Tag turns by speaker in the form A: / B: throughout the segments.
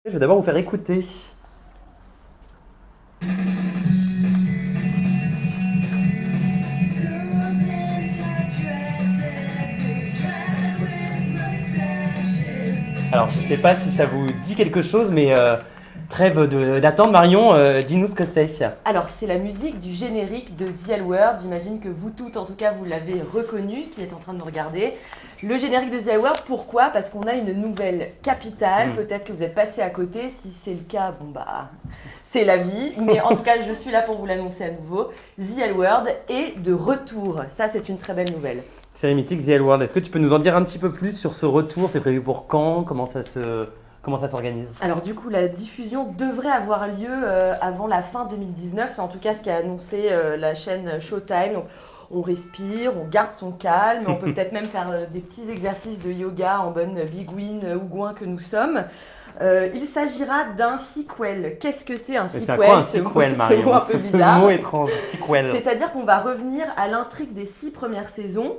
A: Je vais d'abord vous faire écouter. Alors, je ne sais pas si ça vous dit quelque chose, mais trêve d'attendre, Marion, dis-nous ce que c'est.
B: Alors, c'est la musique du générique de The L Word. J'imagine que vous toutes, en tout cas, vous l'avez reconnu, qui est en train de nous regarder. Le générique de The L Word, pourquoi ? Parce qu'on a une nouvelle capitale. Peut-être que vous êtes passé à côté. Si c'est le cas, bon bah, c'est la vie. Mais en tout cas, je suis là pour vous l'annoncer à nouveau. The L Word est de retour. Ça, c'est une très belle nouvelle.
A: Série mythique The L Word. Est-ce que tu peux nous en dire un petit peu plus sur ce retour ? C'est prévu pour quand ? Comment ça s'organise ?
B: Alors du coup, la diffusion devrait avoir lieu avant la fin 2019. C'est en tout cas ce qu'a annoncé la chaîne Showtime. Donc, on respire, on garde son calme, on peut peut-être même faire des petits exercices de yoga en bonne bigouine ougouin que nous sommes. Il s'agira d'un sequel. Qu'est-ce que c'est un sequel ?
A: C'est quoi un sequel, Marion ?
B: Ce mot un peu bizarre.
A: Ce mot étrange, sequel.
B: C'est-à-dire qu'on va revenir à l'intrigue des 6 premières saisons.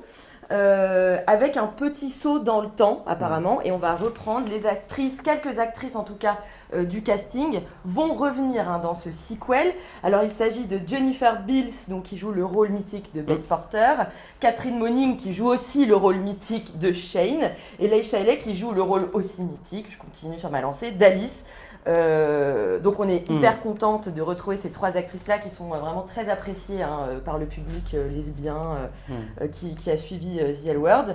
B: Avec un petit saut dans le temps apparemment, et on va reprendre les actrices, quelques actrices en tout cas du casting vont revenir dans ce sequel. Alors il s'agit de Jennifer Beals, donc, qui joue le rôle mythique de Bette Porter, Catherine Moning qui joue aussi le rôle mythique de Shane, et Leigh Shiley qui joue le rôle aussi mythique, je continue sur ma lancée, d'Alice. Donc on est hyper contente de retrouver ces 3 actrices-là qui sont vraiment très appréciées par le public lesbien qui a suivi The L Word.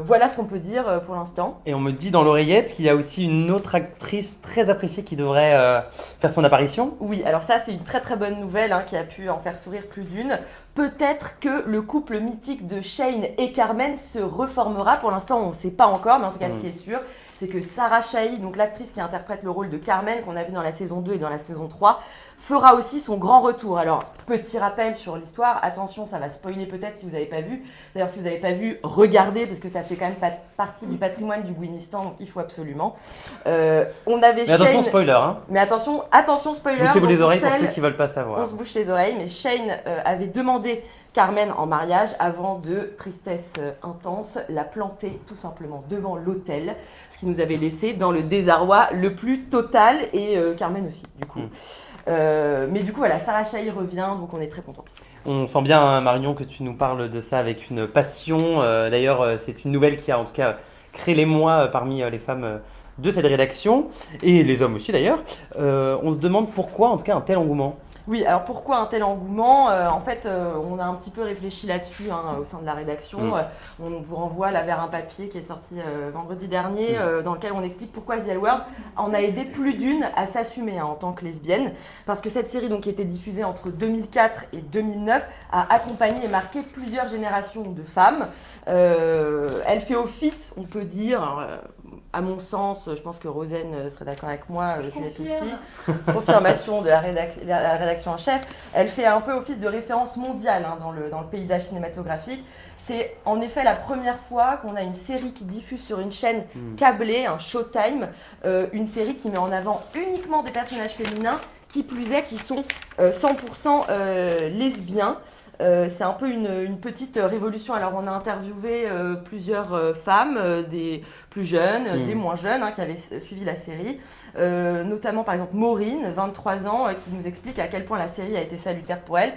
B: Voilà ce qu'on peut dire pour l'instant.
A: Et on me dit dans l'oreillette qu'il y a aussi une autre actrice très appréciée qui devrait faire son apparition.
B: Oui, alors ça c'est une très très bonne nouvelle qui a pu en faire sourire plus d'une. Peut-être que le couple mythique de Shane et Carmen se reformera. Pour l'instant, on ne sait pas encore, mais en tout cas, ce qui est sûr, c'est que Sarah Shahi, donc l'actrice qui interprète le rôle de Carmen, qu'on a vu dans la saison 2 et dans la saison 3, fera aussi son grand retour. Alors, petit rappel sur l'histoire, attention, ça va spoiler peut-être si vous n'avez pas vu. D'ailleurs, si vous n'avez pas vu, regardez, parce que ça fait quand même partie du patrimoine du Gouinistan, donc il faut absolument. On avait
A: mais attention, spoiler.
B: Mais attention, spoiler.
A: Bouchez-vous les oreilles pour ceux qui ne veulent pas savoir.
B: On se bouche les oreilles, mais Shane avait demandé Carmen en mariage avant de, tristesse intense, la planter tout simplement devant l'autel, ce qui nous avait laissé dans le désarroi le plus total, et Carmen aussi, du coup. Mais du coup, voilà, Sarah Shahi revient, donc on est très contents.
A: On sent bien, Marion, que tu nous parles de ça avec une passion. D'ailleurs, c'est une nouvelle qui a en tout cas créé l'émoi parmi les femmes de cette rédaction, et les hommes aussi d'ailleurs. On se demande pourquoi, en tout cas, un tel engouement.
B: Oui, alors pourquoi un tel engouement ? En fait, on a un petit peu réfléchi là-dessus au sein de la rédaction. On vous renvoie là vers un papier qui est sorti vendredi dernier, dans lequel on explique pourquoi The L Word en a aidé plus d'une à s'assumer en tant que lesbienne. Parce que cette série, donc, qui était diffusée entre 2004 et 2009, a accompagné et marqué plusieurs générations de femmes. Elle fait office, on peut dire, à mon sens, je pense que Rosen serait d'accord avec moi, Juliette aussi, confirmation de la rédaction en chef, elle fait un peu office de référence mondiale dans le paysage cinématographique. C'est en effet la première fois qu'on a une série qui diffuse sur une chaîne câblée, un Showtime, une série qui met en avant uniquement des personnages féminins, qui plus est, qui sont 100% lesbiens. C'est un peu une petite révolution. Alors, on a interviewé plusieurs femmes, des plus jeunes, des moins jeunes, qui avaient suivi la série. Notamment, par exemple, Maureen, 23 ans, qui nous explique à quel point la série a été salutaire pour elle.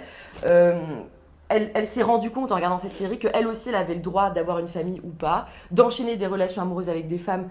B: Elle s'est rendue compte en regardant cette série qu'elle aussi, elle avait le droit d'avoir une famille ou pas, d'enchaîner des relations amoureuses avec des femmes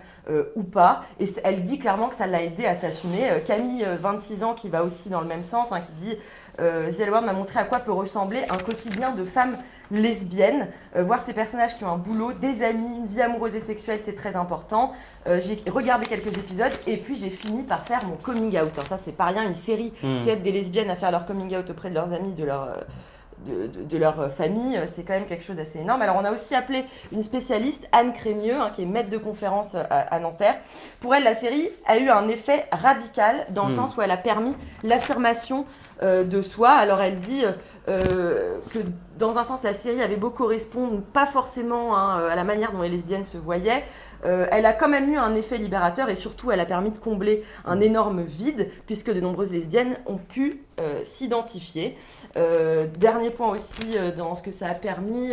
B: ou pas. Et elle dit clairement que ça l'a aidée à s'assumer. Camille, 26 ans, qui va aussi dans le même sens, qui dit The L Word m'a montré à quoi peut ressembler un quotidien de femmes lesbiennes. Voir ces personnages qui ont un boulot, des amis, une vie amoureuse et sexuelle, c'est très important. J'ai regardé quelques épisodes et puis j'ai fini par faire mon coming out. Ça, c'est pas rien, une série qui aide des lesbiennes à faire leur coming out auprès de leurs amis, de leur famille, c'est quand même quelque chose d'assez énorme. Alors on a aussi appelé une spécialiste, Anne Crémieux, qui est maître de conférence à Nanterre. Pour elle, la série a eu un effet radical dans le sens où elle a permis l'affirmation de soi. Alors elle dit que dans un sens la série avait beau correspondre, pas forcément à la manière dont les lesbiennes se voyaient, elle a quand même eu un effet libérateur et surtout elle a permis de combler un énorme vide puisque de nombreuses lesbiennes ont pu s'identifier. Dernier point aussi dans ce que ça a permis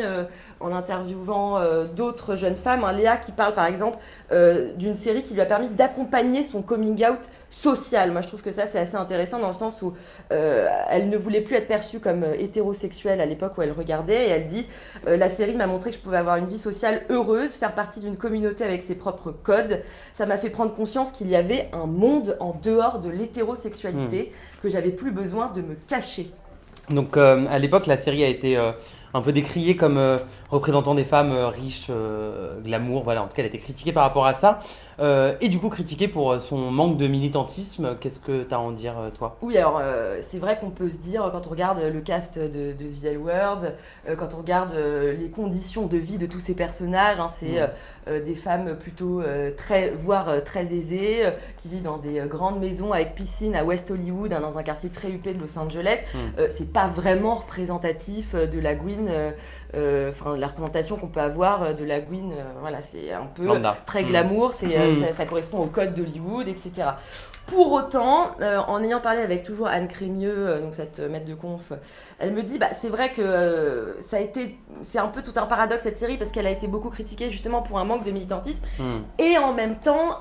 B: en interviewant d'autres jeunes femmes, Léa qui parle par exemple d'une série qui lui a permis d'accompagner son coming out social. Moi je trouve que ça c'est assez intéressant dans le sens où elle ne voulait plus être perçue comme hétérosexuelle à l'époque où elle regardait et elle dit la série m'a montré que je pouvais avoir une vie sociale heureuse, faire partie d'une communauté avec ses propres codes. Ça m'a fait prendre conscience qu'il y avait un monde en dehors de l'hétérosexualité, que j'avais plus besoin de me cacher.
A: Donc à l'époque, la série a été un peu décriée comme représentant des femmes riches, glamour, voilà, en tout cas elle a été critiquée par rapport à ça. Et du coup critiquée pour son manque de militantisme. Qu'est-ce que tu as à en dire toi?
B: Oui, alors c'est vrai qu'on peut se dire, quand on regarde le cast de The L Word, quand on regarde les conditions de vie de tous ces personnages, c'est des femmes plutôt voire très aisées, qui vivent dans des grandes maisons avec piscine à West Hollywood, dans un quartier très huppé de Los Angeles. C'est pas vraiment représentatif de la Gwyn, la représentation qu'on peut avoir de la Gwyn, voilà, c'est un peu très glamour, ça correspond au code d'Hollywood, etc. Pour autant, en ayant parlé avec toujours Anne Crémieux, donc cette maître de conf, elle me dit c'est vrai que c'est un peu tout un paradoxe cette série parce qu'elle a été beaucoup critiquée justement pour un manque de militantisme et en même temps,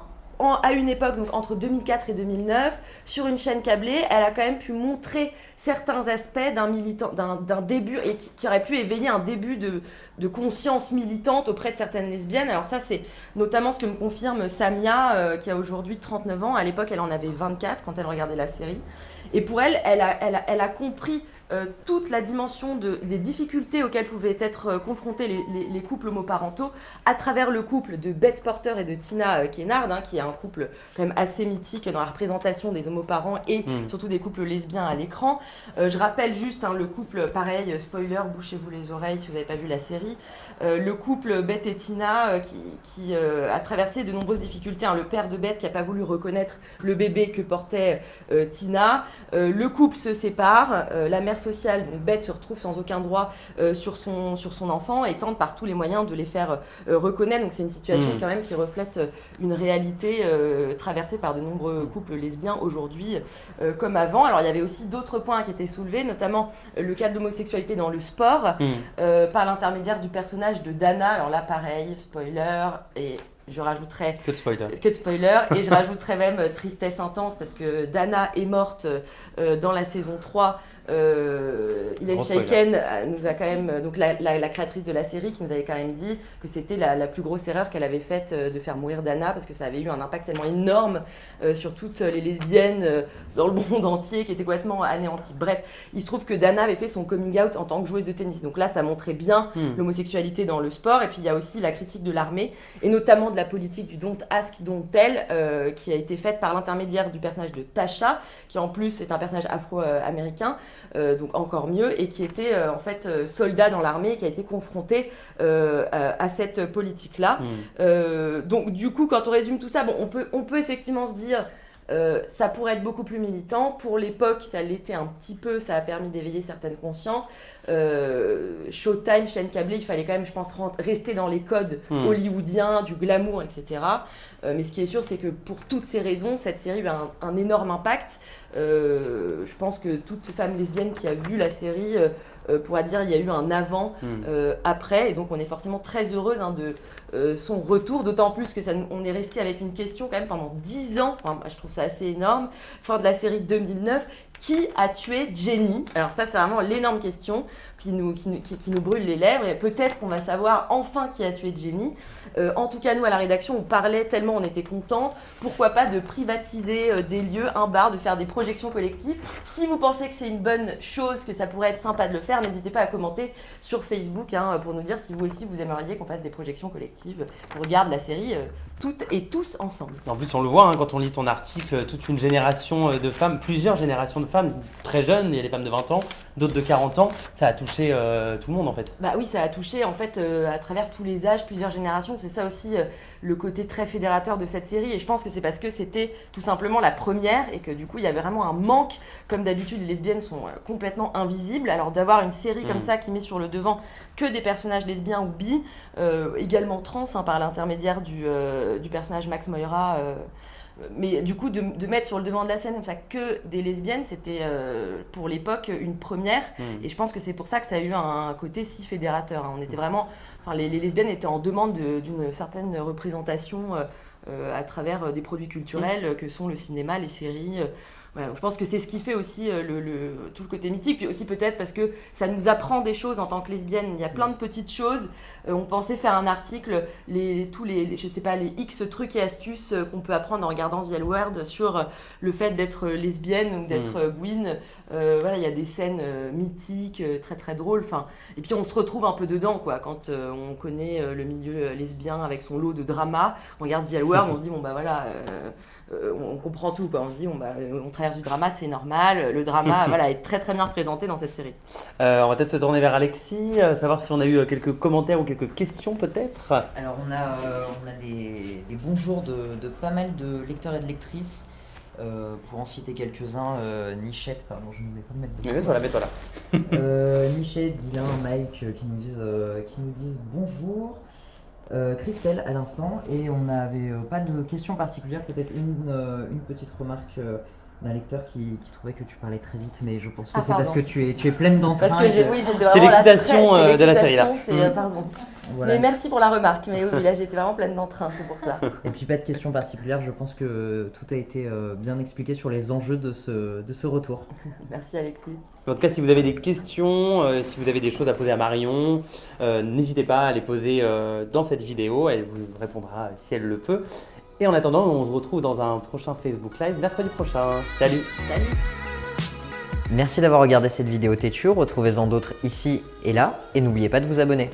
B: à une époque, donc entre 2004 et 2009, sur une chaîne câblée, elle a quand même pu montrer certains aspects d'un début, et qui aurait pu éveiller un début de conscience militante auprès de certaines lesbiennes. Alors ça, c'est notamment ce que me confirme Samia, qui a aujourd'hui 39 ans. À l'époque, elle en avait 24 quand elle regardait la série. Et pour elle, elle a compris toute la dimension des difficultés auxquelles pouvaient être confrontés les couples homoparentaux à travers le couple de Bette Porter et de Tina Kennard, qui est un couple quand même assez mythique dans la représentation des homoparents et surtout des couples lesbiens à l'écran. Je rappelle juste le couple, pareil, spoiler, bouchez-vous les oreilles si vous n'avez pas vu la série, le couple Bette et Tina qui a traversé de nombreuses difficultés. Le père de Bette qui n'a pas voulu reconnaître le bébé que portait Tina. Le couple se sépare, la mère sociale, donc Bette, se retrouve sans aucun droit sur son enfant et tente par tous les moyens de les faire reconnaître. Donc c'est une situation quand même qui reflète une réalité traversée par de nombreux couples lesbiens aujourd'hui comme avant. Alors il y avait aussi d'autres points qui étaient soulevés, notamment le cas de l'homosexualité dans le sport par l'intermédiaire du personnage de Dana. Alors là pareil, spoiler, et je rajouterais
A: que de
B: spoiler et je rajouterais même tristesse intense parce que Dana est morte dans la saison 3. Elaine Chaiken nous a quand même, donc la créatrice de la série, qui nous avait quand même dit que c'était la plus grosse erreur qu'elle avait faite de faire mourir Dana, parce que ça avait eu un impact tellement énorme sur toutes les lesbiennes dans le monde entier qui étaient complètement anéanties. Bref, il se trouve que Dana avait fait son coming out en tant que joueuse de tennis, donc là ça montrait bien l'homosexualité dans le sport. Et puis il y a aussi la critique de l'armée et notamment de la politique du don't ask, don't tell, qui a été faite par l'intermédiaire du personnage de Tasha, qui en plus est un personnage afro-américain, donc encore mieux, et qui était en fait soldat dans l'armée, et qui a été confronté à cette politique-là. Donc du coup, quand on résume tout ça, on peut effectivement se dire ça pourrait être beaucoup plus militant. Pour l'époque, ça l'était un petit peu, ça a permis d'éveiller certaines consciences. Showtime, chaîne câblée, il fallait quand même, je pense, rester dans les codes hollywoodiens, du glamour, etc. Mais ce qui est sûr, c'est que pour toutes ces raisons, cette série a eu un énorme impact. Je pense que toute femme lesbienne qui a vu la série pourra dire qu'il y a eu un avant, après, et donc on est forcément très heureuse de son retour, d'autant plus que on est resté avec une question quand même pendant 10 ans, enfin, je trouve ça assez énorme, fin de la série 2009, qui a tué Jenny? Alors ça, c'est vraiment l'énorme question qui nous brûle les lèvres, et peut-être qu'on va savoir enfin qui a tué Jenny. En tout cas, nous, à la rédaction, on parlait tellement, on était contente, pourquoi pas de privatiser des lieux, un bar, de faire des projections collectives. Si vous pensez que c'est une bonne chose, que ça pourrait être sympa de le faire, n'hésitez pas à commenter sur Facebook pour nous dire si vous aussi, vous aimeriez qu'on fasse des projections collectives. On regarde la série toutes et tous ensemble.
A: En plus, on le voit quand on lit ton article, toute une génération de femmes, plusieurs générations de femmes très jeunes, il y a des femmes de 20 ans, d'autres de 40 ans, ça a touché tout le monde en fait.
B: Bah oui, ça a touché en fait à travers tous les âges, plusieurs générations. C'est ça aussi le côté très fédérateur de cette série. Et je pense que c'est parce que c'était tout simplement la première et que du coup il y avait vraiment un manque. Comme d'habitude, les lesbiennes sont complètement invisibles. Alors d'avoir une série comme ça qui met sur le devant que des personnages lesbiens ou bi, également trans par l'intermédiaire du personnage Max Moira. Mais du coup, de mettre sur le devant de la scène comme ça que des lesbiennes, c'était pour l'époque une première. Et je pense que c'est pour ça que ça a eu un côté si fédérateur. On était vraiment, enfin, les lesbiennes étaient en demande d'une certaine représentation à travers des produits culturels que sont le cinéma, les séries. Voilà, je pense que c'est ce qui fait aussi tout le côté mythique, puis aussi peut-être parce que ça nous apprend des choses en tant que lesbienne. Il y a plein de petites choses. On pensait faire un article, tous les je sais pas, les X trucs et astuces qu'on peut apprendre en regardant The L Word sur le fait d'être lesbienne ou d'être Gwyn. Voilà, il y a des scènes mythiques, très très drôles. Enfin, et puis on se retrouve un peu dedans, quoi, quand on connaît le milieu lesbien avec son lot de drama. On regarde The L Word, on se dit bon bah voilà. On comprend tout, quoi. On se dit on traverse du drama, c'est normal. Le drama voilà, est très très bien représenté dans cette série.
A: On va peut-être se tourner vers Alexis, savoir si on a eu quelques commentaires ou quelques questions peut-être.
C: Alors on a des bonjours de pas mal de lecteurs et de lectrices. Pour en citer quelques-uns, Nichette, pardon, je ne vais pas me mettre de
A: Mets-toi là.
C: Nichette, Guilain, Mike qui nous disent bonjour. Christelle à l'instant, et on n'avait pas de questions particulières, peut-être une petite remarque d'un lecteur qui trouvait que tu parlais très vite, mais je pense que c'est parce que tu es pleine d'entrain.
B: Parce que j'étais vraiment
A: c'est l'excitation de la série là.
B: Pardon.
C: Voilà.
B: Mais merci pour la remarque, mais oui, là j'étais vraiment pleine d'entrain, c'est pour ça.
C: Et puis pas de questions particulières, je pense que tout a été bien expliqué sur les enjeux de ce retour.
B: Merci Alexis.
A: En tout cas, si vous avez des questions, si vous avez des choses à poser à Marion, n'hésitez pas à les poser dans cette vidéo, elle vous répondra si elle le peut. Et en attendant, on se retrouve dans un prochain Facebook Live mercredi prochain. Salut!
B: Salut!
C: Merci d'avoir regardé cette vidéo têtue, retrouvez-en d'autres ici et là, et n'oubliez pas de vous abonner.